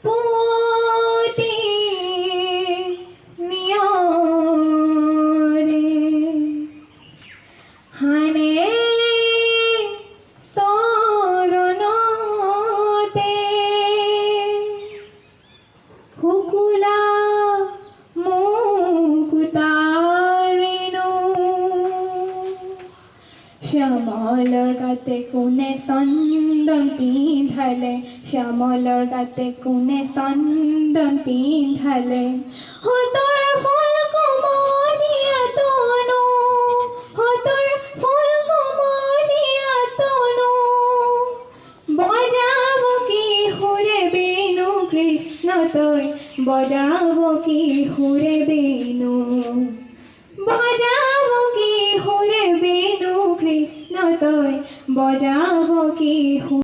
পুতি নিয়রে হানে সরণতে হুকুলা মুকুতারিনো শ্যামলৰ গাতে কোনে চন্দন পিন্ধালে শ্যামলৰ গাতে কোনে চন্দন পিন্ধালে হতৰ ফুল কোমলীয়া তনু হতৰ ফুল কোমলীয়া তনু বজাব কি সুৰে বেণু কৃষ্ণ তই বজাব কি সুৰে বেণু বজাব কি সুৰে বেণু কৃষ্ণ তই বজাব কি